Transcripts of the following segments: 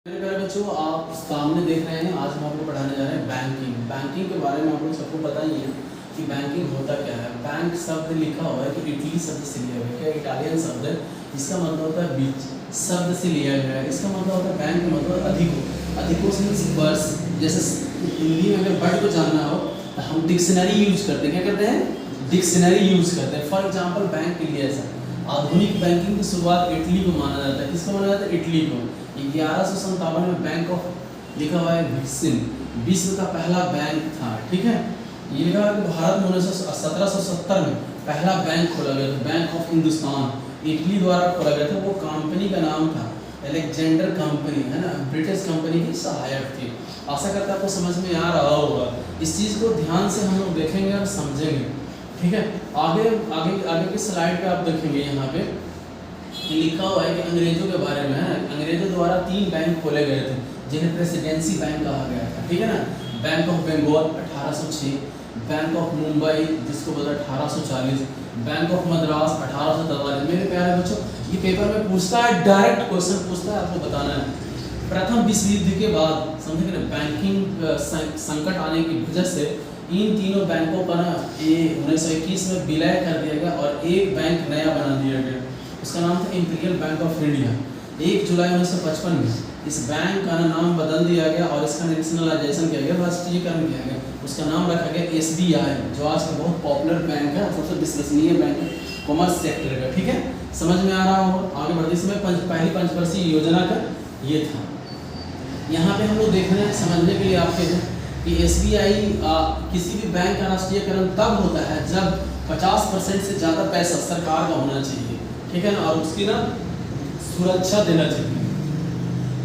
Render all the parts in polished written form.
मेरे प्यारे बच्चों, आप सामने देख रहे हैं। आज हम आपको पढ़ाने जा रहे हैं बैंकिंग। बैंकिंग के बारे में आप लोग सबको पता ही है कि बैंकिंग होता क्या है। बैंक शब्द लिखा हुआ है कि इटली शब्द से लिया गया है। क्या इटालियन शब्द है, इसका मतलब होता है बीच शब्द से लिया गया है। इसका मतलब होता है बैंक का मतलब अधिको। अधिको मीन्स वर्स। जैसे हिंदी में अगर वर्ड को जानना हो तो हम डिक्शनरी यूज करते हैं। क्या करते हैं? डिक्शनरी यूज करते हैं। फॉर एग्जाम्पल बैंक के लिए ऐसा आधुनिक बैंकिंग की शुरुआत इटली को माना जाता है। किसको माना जाता है? इटली को। 1157 में बैंक ऑफ लिखा हुआ है विक्सिन विश्व का पहला बैंक था। ठीक है, ये लिखा हुआ है कि भारत में 1770 में पहला बैंक खोला गया था, बैंक ऑफ हिंदुस्तान। इटली द्वारा खोला गया था। वो कंपनी का नाम था अलेक्जेंडर कंपनी, है ना, ब्रिटिश कंपनी की सहायक थी। आशा करता आपको समझ में आ रहा होगा। इस चीज़ को ध्यान से हम लोग देखेंगे और समझेंगे। ठीक है, आगे आगे आगे की स्लाइड पे आप देखेंगे यहाँ पे लिखा हुआ है कि अंग्रेजों के बारे में है। अंग्रेजों द्वारा 3 बैंक खोले गए थे जिन्हें प्रेसिडेंसी बैंक कहा गया था। ठीक है ना, bank of Bengal 1806, bank of Mumbai जिसको बोलते 1840, बैंक ऑफ मद्रास 1843। मेरे प्यारे बच्चों, ये पेपर में पूछता है, डायरेक्ट क्वेश्चन पूछता है, आपको बताना है। प्रथम विश्व युद्ध के बाद समझे ना, बैंकिंग संकट आने की वजह से इन तीनों बैंकों का ना 1921 में विलय कर दिया गया और एक बैंक नया बना दिया गया। उसका नाम था इंपीरियल बैंक ऑफ इंडिया। 1 जुलाई 1955 में इस बैंक का नाम बदल दिया गया और इसका नेशनलाइजेशन किया गया, राष्ट्रीयकरण किया गया। उसका नाम रखा गया SBI, जो आज का बहुत पॉपुलर बैंक है, सबसे विश्वसनीय बैंक है कॉमर्स सेक्टर का। ठीक है, समझ में आ रहा हो? आगे बढ़ते समय पहली पंचवर्षीय योजना का ये था। यहाँ पे हम लोग देख रहे हैं, समझने के लिए आपके हैं कि SBI किसी भी बैंक का राष्ट्रीयकरण तब होता है जब 50% से ज़्यादा पैसा सरकार का होना चाहिए। ठीक है ना, और उसकी ना सुरक्षा देना चाहिए।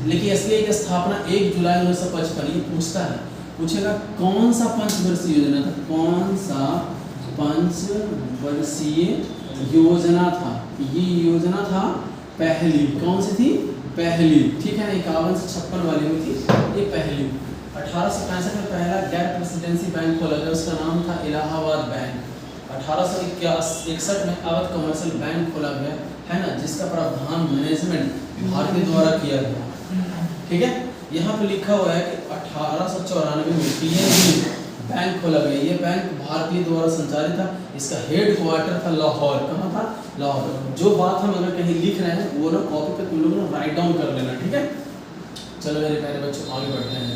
लेकिन SBI की स्थापना 1 जुलाई 1955। ये पूछेगा कौन सा पंचवर्षीय योजना था, कौन सा पंचवर्षीय योजना था। ये योजना था पहली। कौन सी थी? पहली। ठीक है, 51 से 56 वाली में थी ये पहली। 1865 में पहला गैर प्रेसिडेंसी बैंक खोला गया, उसका नाम था इलाहाबाद बैंक। 1861 में अवध कमर्शियल बैंक खोला गया, है ना, जिसका प्रावधान मैनेजमेंट भारतीय द्वारा किया गया। ठीक है, यहाँ पे लिखा हुआ है कि 1894 में PNB बैंक खोला गया। ये बैंक भारतीय द्वारा संचालित था। इसका हेड क्वार्टर था लाहौर। कहाँ था? लाहौर। जो बात हम अगर कहीं लिख रहे हैं वो ना कॉपी पे तुम लोग ना राइट डाउन कर लेना। ठीक है, चलो मेरे प्यारे बच्चों आगे बढ़ते हैं।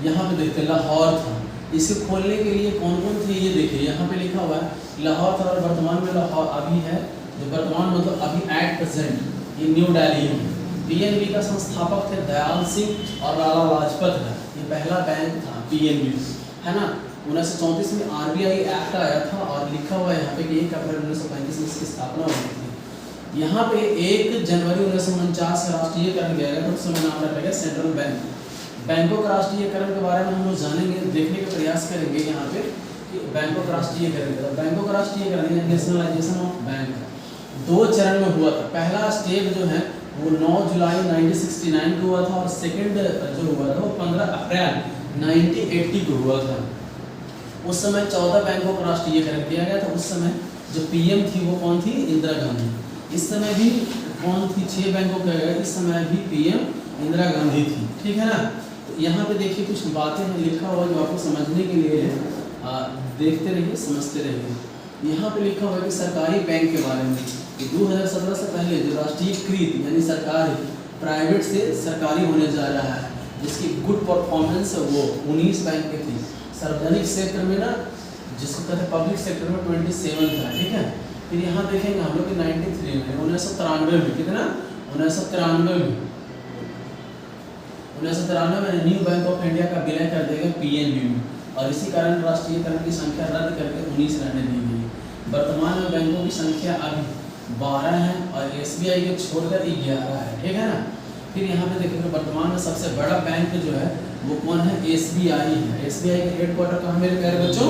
यहाँ पे देखते हैं लाहौर था। इसे खोलने के लिए कौन कौन थे ये देखिए, यहाँ पे लिखा हुआ है लाहौर था। और वर्तमान में लाहौर अभी है, जो वर्तमान मतलब अभी एट प्रेजेंट ये न्यू दिल्ली में। PNB का संस्थापक थे दयाल सिंह और लाला लाजपत राय। ये पहला बैंक था PNB, है ना। 1934 में RBI एक्ट आया था और लिखा हुआ है यहाँ पे कि 1 अप्रैल 1935 में इसकी स्थापना हुई थी। यहाँ पे 1 जनवरी 1949 का राष्ट्रीयकरण किया गया था। उस समय नाम रखा गया सेंट्रल बैंक। बैंकों का राष्ट्रीयकरण के बारे में हम लोग जानेंगे, देखने का प्रयास करेंगे यहाँ पे कि बैंकों का राष्ट्रीयकरण। बैंकों का राष्ट्रीयकरण नेशनलाइजेशन ऑफ बैंक 2 चरण में हुआ था। पहला स्टेप जो है वो 9 जुलाई 1969 को हुआ था और सेकंड जो हुआ था वो 15 अप्रैल 1980 को हुआ था। उस समय 14 बैंकों का राष्ट्रीयकरण किया गया था। उस समय जो PM थी वो कौन थी? इंदिरा गांधी। इस समय भी कौन थी? 6 बैंकों का गया। इस समय भी PM इंदिरा गांधी थी। ठीक है ना। तो यहाँ पे देखिए कुछ बातें हैं लिखा हुआ जो आपको समझने के लिए देखते रहिए, समझते रहिए। यहाँ पे लिखा हुआ है कि सरकारी बैंक के बारे में 2017 से पहले जो राष्ट्रीयकृत यानी सरकारी प्राइवेट से सरकारी होने जा रहा है, जिसकी गुड परफॉर्मेंस है वो 19 बैंक की थी। सार्वजनिक क्षेत्र में ना, जिसको कहते हैं पब्लिक सेक्टर में 27 था। ठीक है, फिर यहाँ देखेंगे हम लोग 93 में 1993 में कितना? 1993 में न्यू बैंक ऑफ इंडिया का विलय कर दिया गया PNB में और इसी कारण राष्ट्रीयकरण की संख्या रद्द करके 19 रहने दी गई। वर्तमान में बैंकों की संख्या अभी 12 है और SBI को छोड़कर 11 है। ठीक है ना। फिर यहाँ पे देखेंगे वर्तमान में सबसे बड़ा बैंक जो है वो कौन है? SBI है। SBI का हेडक्वार्टर कहाँ मेरे प्यारे बच्चों?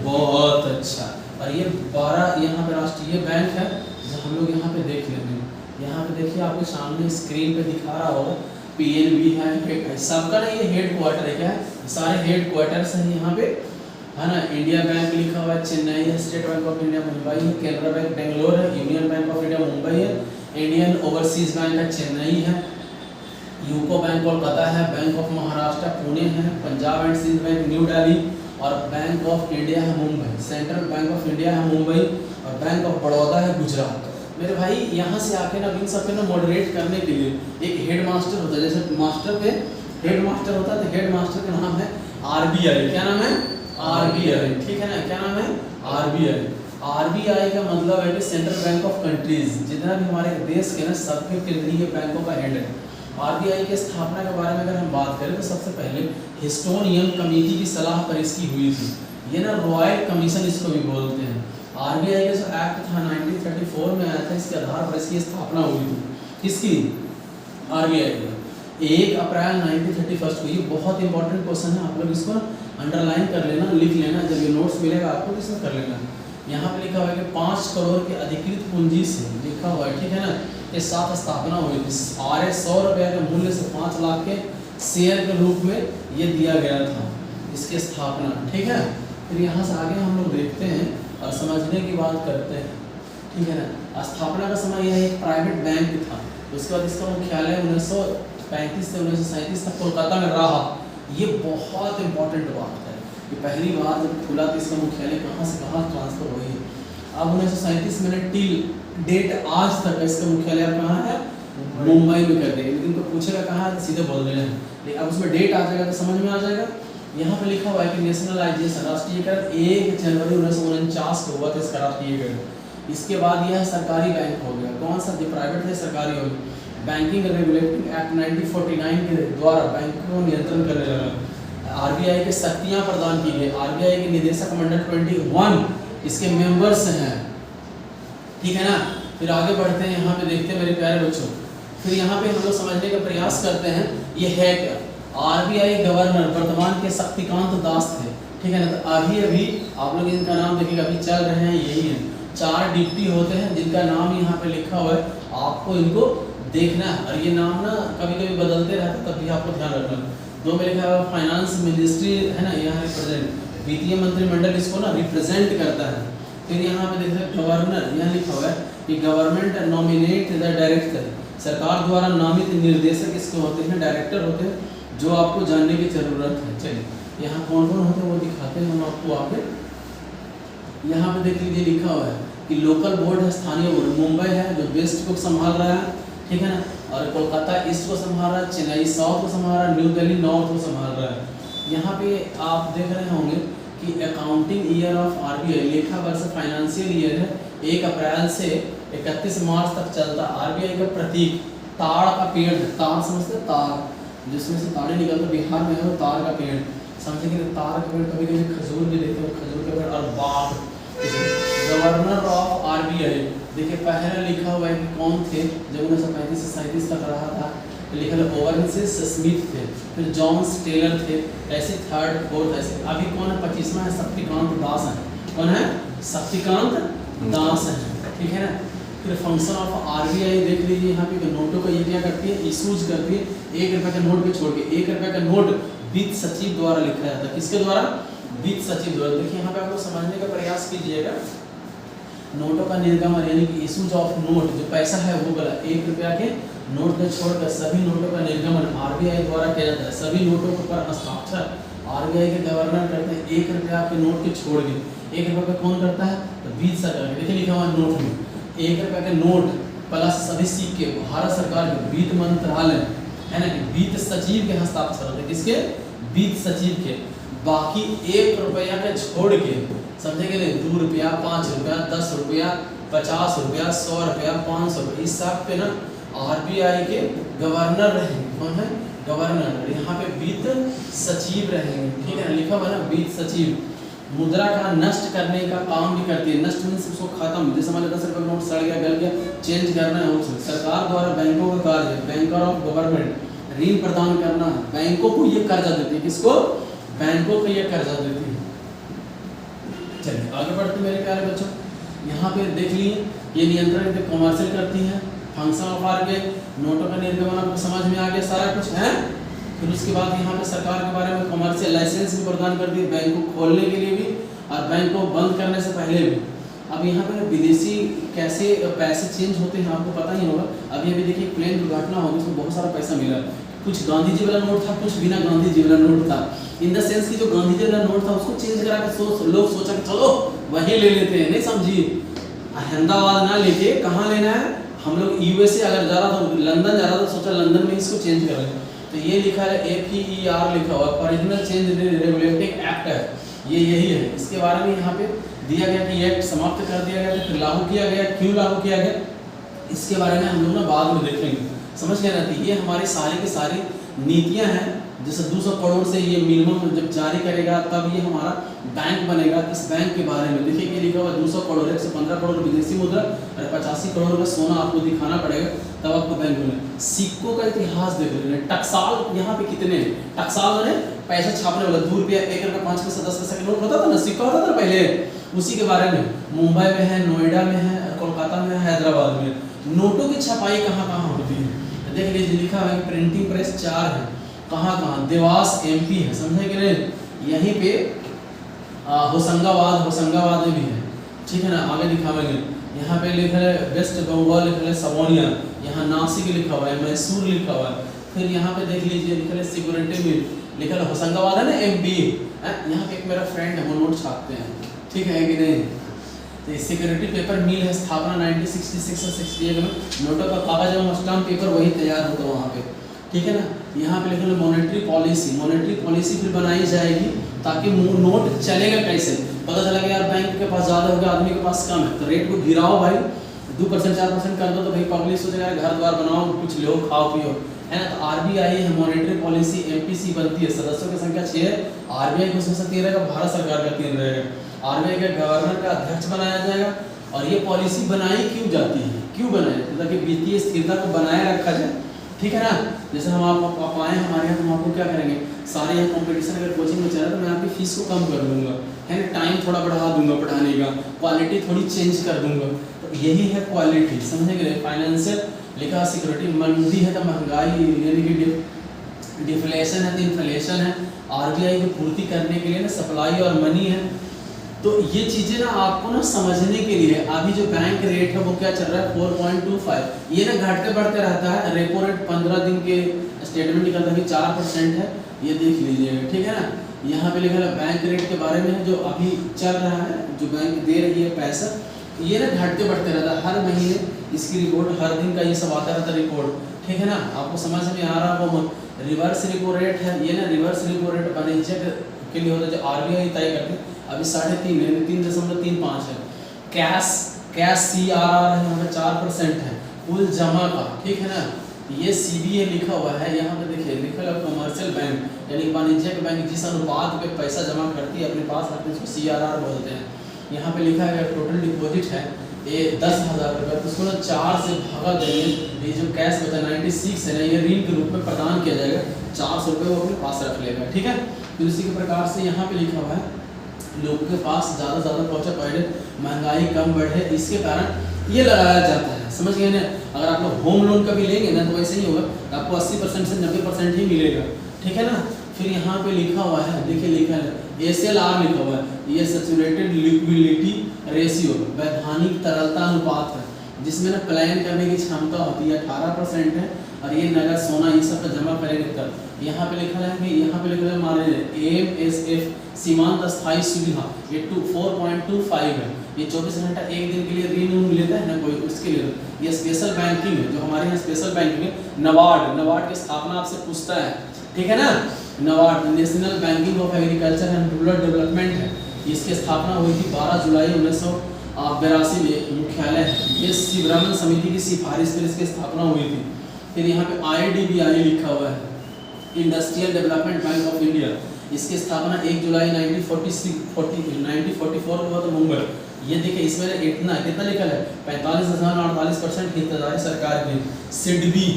बहुत अच्छा। और ये 12 यहाँ पे राष्ट्रीय बैंक है जो हम लोग यहाँ पे देख लेते हैं। यहाँ पे देखिए आपके सामने स्क्रीन पे दिखा रहा होगा PNB है। सबका ना ये हेडक्वार्टर है। क्या है? सारे हेडक्वार्टर्स हैं यहाँ पे, है ना। इंडिया बैंक लिखा हुआ है चेन्नई है, state bank of India Mumbai है, कैनरा बैंक बेंगलोर है, union bank of India Mumbai है, इंडियन ओवरसीज बैंक है चेन्नई है, यूको बैंक कोलकाता है, बैंक ऑफ महाराष्ट्र पुणे है, Punjab and Sindh bank New Delhi, और बैंक ऑफ इंडिया है Mumbai, central bank of India है मुंबई, और बैंक ऑफ बड़ौदा है गुजरात। मेरे भाई यहाँ से आके ना इन सबके ना मॉडरेट करने के लिए एक हेड मास्टर होता है, जैसे मास्टर पे हेड मास्टर होता है, तो हेड मास्टर का नाम है आरबीआई। क्या नाम है? आरबीआई, ठीक है ना, क्या नाम है? आरबीआई। आरबीआई का मतलब है कि सेंट्रल बैंक ऑफ कंट्रीज, जितना भी हमारे देश के ना सबके केंद्रीय बैंकों का हेड है। आरबीआई की स्थापना के बारे में अगर हम बात करें तो सबसे पहले हिस्टोनियन कमेटी की सलाह पर इसकी हुई थी। ये ना रॉयल कमीशन इसको भी बोलते हैं। आरबीआई का जो एक्ट था 1934 में आया था, इसके आधार पर इसकी स्थापना हुई थी। किसकी? आरबीआई की। 1 अप्रैल 1931 को। ये बहुत इंपॉर्टेंट क्वेश्चन है, आप लोग इसको अंडरलाइन कर लेना, लिख लेना, जब ये नोट्स मिलेगा आपको तो इसमें कर लेना। यहाँ पे लिखा हुआ है कि 5 करोड़ के अधिकृत पूंजी से लिखा हुआ है, ठीक है ना, के साथ स्थापना हुई थी। 100 रुपये के मूल्य से 5 लाख के शेयर के रूप में ये दिया गया था, इसकी स्थापना, ठीक है। फिर यहाँ से आगे हम लोग देखते हैं और समझने की बात करते हैं, ठीक है ना। स्थापना का समय यह एक प्राइवेट बैंक था। उसके बाद इसका मुख्यालय 1935 से 1937 तक कोलकाता में रहा। ये बहुत इंपॉर्टेंट बात है कि पहली बार जब खुला तो इसका मुख्यालय कहाँ से कहाँ ट्रांसफर हुई है। अब 1937 में टिल डेट आज तक इसका मुख्यालय कहाँ है? मुंबई में कर देंगे, लेकिन कोई पूछेगा कहाँ है तो सीधे बोल देना है, लेकिन अब उसमें डेट आ जाएगा तो समझ में आ जाएगा। यहाँ पे लिखा हुआ है कि नेशनलाइजेशन, राष्ट्रीयकरण 1 जनवरी 1949 को हुआ था इसका राष्ट्रीयकरण। इसके बाद यह सरकारी बैंक हो गया। कौन सा? जो प्राइवेट है सरकारी हो गया। बैंकिंग रेगुलेटिंग एक्ट 1949 के द्वारा बैंकों को नियंत्रण करने लगा। आरबीआई के शक्तियाँ प्रदान की गई। आरबीआई के निदेशक मंडल 21 इसके मेंबर्स हैं, ठीक है ना। फिर आगे बढ़ते हैं, यहाँ पे देखते हैं मेरे प्यारे बच्चों। फिर यहाँ पे हम लोग समझने का प्रयास करते हैं ये है क्या। आरबीआई गवर्नर वर्तमान के शक्तिकांत दास थे, ठीक है ना। तो अभी आप लोग इनका नाम देखिएगा, अभी चल रहे हैं यही है। 4 डिप्टी होते हैं जिनका नाम यहाँ पे लिखा हुआ है, आपको इनको देखना है। और ये नाम ना कभी कभी बदलते रहते, तब भी आपको ध्यान रखना। 2 में लिखा हुआ फाइनेंस मिनिस्ट्री है ना, यहाँ रिप्रेजेंट वित्तीय मंत्रिमंडल इसको ना रिप्रेजेंट करता है। फिर यहाँ पे देख रहे हैं गवर्नर, यहाँ लिखा हुआ है कि गवर्नमेंट नॉमिनेट द डायरेक्टर, सरकार द्वारा नामित निर्देशक इसके होते हैं, डायरेक्टर होते हैं, जो आपको जानने की जरूरत है। चलिए यहाँ कौन कौन होते हैं वो दिखाते हैं हम आपको आगे। यहाँ पे देख लीजिए लिखा हुआ है कि लोकल बोर्ड है, स्थानीय बोर्ड। मुंबई है जो वेस्ट को संभाल रहा है, ठीक है ना, और कोलकाता ईस्ट को संभाल रहा है, चेन्नई साउथ को संभाल रहा है, न्यू दिल्ली नॉर्थ को संभाल रहा है। यहाँ पे आप देख रहे होंगे कि अकाउंटिंग ईयर ऑफ आरबीआई, लेखा वर्ष फाइनेंशियल ईयर है, 1 अप्रैल से 31 मार्च तक चलता। आरबीआई का प्रतीक ताड़ का पेड़ है। ताड़ समझते हैं? ताड़ जिसमें से ताड़े निकलते, बिहार में है वो ताड़ का पेड़, समझेंगे। ताड़ का पेड़ कभी कभी खजूर भी देते हैं, खजूर का पेड़। और बाघ, गवर्नर ऑफ आरबीआई देखिए पहले लिखा हुआ है कि कौन थे जब 1935 से 37 तक रहा था, लिखा है ओवरसिस स्मिथ थे, फिर जॉन्स टेलर थे, ऐसे 3rd 4th ऐसे। अभी कौन है? 25वां है शक्तिकांत दास है। कौन है? शक्तिकांत दास है, ठीक है ना। फिर फंक्शन ऑफ आरबीआई देख लीजिए यहाँ पे, नोटों का ये क्या करती है? इशूज करती है। 1 रुपये का नोट पे छोड़ के 1 रुपये का नोट वित्त सचिव द्वारा लिखा जाता है। किसके द्वारा? वित्त सचिव द्वारा। देखिए यहाँ पे आप लोग समझने का प्रयास कीजिएगा। नोटों का निर्गमन यानी कि इशूज ऑफ नोट, जो पैसा है वो गला 1 रुपया के नोट को छोड़कर सभी नोटों का निर्गमन आरबीआई द्वारा किया जाता है। सभी नोटों पर हस्ताक्षर आरबीआई के गवर्नर करते हैं। 1 रुपया के नोट के छोड़ के 1 रुपये का कौन करता है? तो वित्त सरकार। देखिए लिखा हुआ नोट में 1 रुपये के नोट प्लस सभी सिक्के भारत सरकार के वित्त मंत्रालय है ना कि वित्त सचिव के हस्ताक्षर होते हैं। किसके? वित्त सचिव के। बाकी 1 रुपया के छोड़ के समझेंगे नहीं, 2 रुपया, 5 रुपया, 10 रुपया, 50 रुपया, 100 रुपया, 500 रुपया, इस सब पे ना आरबीआई के गवर्नर रहेंगे। कौन है? गवर्नर। यहाँ पे वित्त सचिव रहेंगे, ठीक है ना, लिखा हुआ है ना वित्त सचिव। मुद्रा का नष्ट करने का काम भी करती है। नष्ट मीन्स उसको खत्म, जैसे मान लो 10 रुपये का नोट सड़ गया, गल गया, चेंज करना है उसको। सरकार द्वारा बैंकों का कार्य है, बैंकर ऑफ गवर्नमेंट, ऋण प्रदान करना है। बैंकों को ये कर्जा देती है। किसको? बैंकों को ये कर्जा देती है। चलिए आगे बढ़ते मेरे प्यारे बच्चों। यहाँ पे देख लीजिए ये नियंत्रण कमर्शियल करती है। फंक्शन ऑफ आरबीआई, नोटों का निर्गमन आपको समझ में आ गया सारा कुछ है। फिर उसके बाद यहाँ पे सरकार के बारे में कमर्शियल लाइसेंस भी प्रदान करती है, बैंक को खोलने के लिए भी और बैंक को बंद करने से पहले भी। अब यहाँ पे विदेशी कैसे पैसे चेंज होते हैं आपको पता ही होगा। अभी देखिए प्लेन दुर्घटना होगी, उसमें बहुत सारा पैसा मिला, कुछ गांधी जी वाला नोट था, कुछ बिना गांधी जी वाला नोट था। इन द सेंस कि जो गांधी जी वाला नोट था उसको चेंज करा के लोग सोचा कि चलो वही ले लेते हैं, नहीं समझिए, अहमदाबाद ना लेके कहाँ लेना है, हम लोग यूएसए अगर जा रहा था, लंदन जा रहा था, सोचा लंदन में इसको चेंज कर लें। तो ये लिखा है APER लिखा हुआ, ओरिजिनल चेंज रेगुलेटिंग एक्ट है, ये यही है। इसके बारे में यहाँ पे दिया गया कि एक्ट समाप्त कर दिया गया, फिर लागू किया गया, क्यों लागू किया गया, इसके बारे में हम लोग ना बाद में देखेंगे, समझ गए ना। तो ये हमारी सारी की सारी नीतियाँ हैं, जैसे 200 करोड़ से ये मिनिमम जब जारी करेगा तब ये हमारा बैंक बनेगा। इस बैंक के बारे में देखिए ये लिखा हुआ 200 करोड़, 115 करोड़ विदेशी मुद्रा और 85 करोड़ का सोना आपको दिखाना पड़ेगा तब आपको बैंक बनेगा। सिक्कों का इतिहास देख लें, टकसाल यहाँ पे कितने हैं, टकसाल मैंने पैसा छापने वाला, 2 रुपया, 1 रुपया, 5 पैसा, 10 पैसा का नोट होता था ना, सिक्का होता था पहले, उसी के बारे में। मुंबई में है, नोएडा में है, कोलकाता में, हैदराबाद में। नोटों की छपाई कहाँ कहाँ होती है देख लीजिए, लिखा है प्रिंटिंग प्रेस 4 है, कहाँ कहाँ, देवास MP है, समझे कि नहीं, यहीं पे होशंगाबाद में भी है, ठीक है ना। आगे दिखावेंगे, यहाँ पे लिखा है वेस्ट बंगाल, लिखा है सवोनिया, यहाँ नासिक लिखा हुआ है, मैसूर लिखा हुआ है। फिर यहाँ पे देख लीजिए लिखा है सिक्योरिटी मिल, लिखा है होशंगाबाद है ना MP, यहाँ पे एक मेरा फ्रेंड है वो नोट छापते हैं, ठीक है कि नहीं। तो सिक्योरिटी पेपर मिल है, स्थापना 1966 और 68 में, नोटों का कागज एवं स्टाम्प पेपर वही तैयार होता है वहाँ पे, ठीक है ना। यहाँ पे लिखा है मॉनेटरी पॉलिसी फिर बनाई जाएगी ताकि नोट चलेगा कैसे, पता चला कि यार बैंक के पास ज़्यादा हो गया, आदमी के पास कम है, तो रेट को गिराओ भाई, 2% 4% कर दो, तो भाई पब्लिक सोचेगा घर द्वार बनाओ, कुछ लो खाओ पियो, है ना। तो RBI है, मॉनेटरी पॉलिसी MPC बनती है, सदस्यों की संख्या 6 है, RBI को उसमें से 3 रहेगा, भारत सरकार का 3 रहेगा, RBI के गवर्नर का अध्यक्ष बनाया जाएगा। और ये पॉलिसी बनाई क्यों जाती है, क्यों बनाई जाती है, ताकि वित्तीय स्थिरता को बनाए रखा जाए, ठीक है ना। जैसे हम आप आए हमारे यहाँ, तो हम आपको क्या करेंगे, सारे यहाँ कॉम्पिटिशन अगर कोचिंग में चल रहा है तो मैं आपकी फीस को कम कर दूंगा, है ना, टाइम थोड़ा बढ़ा दूंगा पढ़ाने का, क्वालिटी थोड़ी चेंज कर दूंगा, तो यही है क्वालिटी, समझेंगे। फाइनेंशियल लिखा सिक्योरिटी, मंदी है तो महंगाई यानी कि डिफ्लेशन है तो इन्फ्लेशन है, RBI को पूर्ति करने के लिए ना सप्लाई और मनी है। तो ये चीज़ें ना आपको ना समझने के लिए, अभी जो बैंक रेट है वो क्या चल रहा है 4.25, ये ना घटते बढ़ते रहता है। रेपो रेट 15 दिन के स्टेटमेंट निकलता है कि 4% है, ये देख लीजिएगा, ठीक है ना। यहाँ पे लिखा है बैंक रेट के बारे में जो अभी चल रहा है, जो बैंक दे रही है पैसा, ये ना घटते बढ़ते रहता है, हर महीने इसकी रिपोर्ट, हर दिन का ये सब आता रहता है रिपोर्ट, ठीक है ना। आपको समझ में आ रहा हो, रिवर्स रिपो रेट है, ये ना रिवर्स रिपो रेट वाणिज्यिक के लिए होता है जो RBI तय करती है, अभी 3.5 है, 3.35 है। कैश CRR है, यहाँ पे 4% है कुल जमा का, ठीक है ना। ये CBA लिखा हुआ है, यहाँ पे देखिए लिखा है कमर्शियल बैंक यानी वाणिज्यिक बैंक जिस अनुपात पे पैसा जमा करती है अपने पास रखते हैं उसको CRR बोलते हैं। यहाँ पे लिखा है टोटल डिपॉजिट है ये 10,000 रुपये, तो उसको ना 4 से भागा देंगे, ये जो कैश बचा 96 है ना, ये ऋण के रूप में प्रदान किया जाएगा, 400 रुपये वो अपने पास रख लेगा, ठीक है। फिर उसी के प्रकार से यहाँ पे लिखा हुआ है लोगों के पास ज़्यादा पहुँचा पहले, महंगाई कम बढ़े, इसके कारण ये लगाया जाता है, समझ गए ना। अगर आप लोग होम लोन का भी लेंगे ना तो वैसे ही होगा, आपको 80% से 90% ही मिलेगा, ठीक है ना। फिर यहाँ पे लिखा हुआ है, देखिए लिखा है SLR लिखा हुआ है, ये सैचुरेटेड लिक्विडिटी रेशियो, वैधानिक तरलता अनुपात है, जिसमें ना प्लान करने की क्षमता होती है 18% है, और ये नगद सोना ये सब जमा करेंगे तब। यहाँ पे लिखा है कि यहाँ पे लिखा है हमारे AMSF सीमांत स्थायी सुविधा, ये 4.25 है, ये 24 घंटा एक दिन के लिए ऋण लेता है ना कोई, उसके लिए ये स्पेशल बैंकिंग है, जो हमारे यहाँ स्पेशल बैंकिंग है। नबार्ड की स्थापना आपसे पूछता है, ठीक है ना। NABARD national banking of agriculture and rural development है, इसकी स्थापना हुई थी 12 जुलाई 1982 में, मुख्यालय है ये शिवरामन समिति की सिफारिश पर इसकी स्थापना हुई थी। फिर यहाँ पे IDBI लिखा हुआ है, industrial development bank of India, इसकी स्थापना 1 जुलाई 1944 को हुआ था मुंबई। ये देखिए इसमें कितना लिखा है 45,48% हिस्सेदारी सरकार की। SIDBI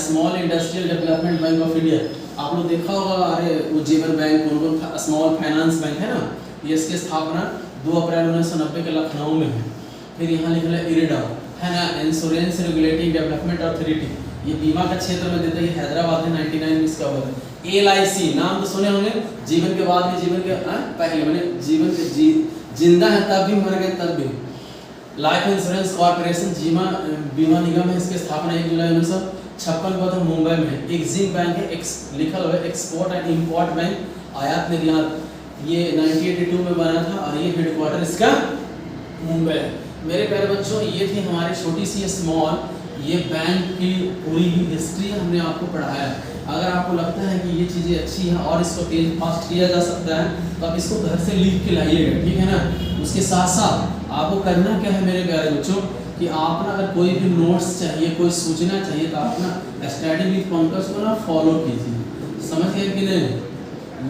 small industrial development bank of India, आप लोग देखा होगा, अरे वो जीवन बैंक कौन स्मॉल फाइनेंस बैंक है ना, ये इसकी स्थापना 2 अप्रैल 1990 के लखनऊ में है। फिर यहाँ लिखा है IRDA है ना, इंश्योरेंस रेगुलेटिंग डेवलपमेंट अथॉरिटी, ये बीमा का क्षेत्र में देता है, हैदराबाद में 99 में इसका हुआ है। LIC नाम तो सुने होंगे, जीवन के बाद भी जीवन के पहले मैंने जीवन के जिंदा है तब भी मर गए तब भी। लाइफ इंश्योरेंस कॉर्पोरेशन बीमा निगम है, इसकी स्थापना 1 जुलाई 56 का था मुंबई में। एक्सिम बैंक है, लिखा हुआ है एक्सपोर्ट एंड इंपोर्ट बैंक, आयात निर्यात। ये 1982 में बना था और ये हेडक्वार्टर इसका मुंबई है। मेरे प्यारे बच्चों, ये थी हमारी छोटी सी स्मॉल ये बैंक की पूरी हिस्ट्री हमने आपको पढ़ाया है। अगर आपको लगता है कि ये चीज़ें अच्छी हैं और इसको तेज फास्ट किया जा सकता है तो आप इसको घर से लिख के लाइएगा, ठीक है ना। उसके साथ साथ आपको करना क्या है मेरे प्यारे बच्चों कि आप ना अगर कोई भी नोट्स चाहिए, कोई सूचना चाहिए तो आप ना स्टडी विद पंकज को ना फॉलो कीजिए। समझ गए कि नहीं।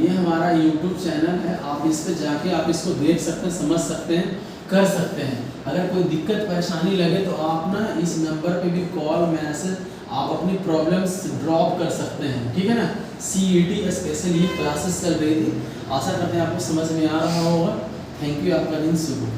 ये हमारा यूट्यूब चैनल है, आप इस पर जाके आप इसको देख सकते हैं, समझ सकते हैं, कर सकते हैं। अगर कोई दिक्कत परेशानी लगे तो आप ना इस नंबर पे भी कॉल मैसेज आप अपनी प्रॉब्लम्स ड्रॉप कर सकते हैं, ठीक है ना। CET स्पेशली क्लासेस चल रही थी, आशा करते हैं आपको समझ में आ रहा होगा। थैंक यू, आपका दिन शुभ हो।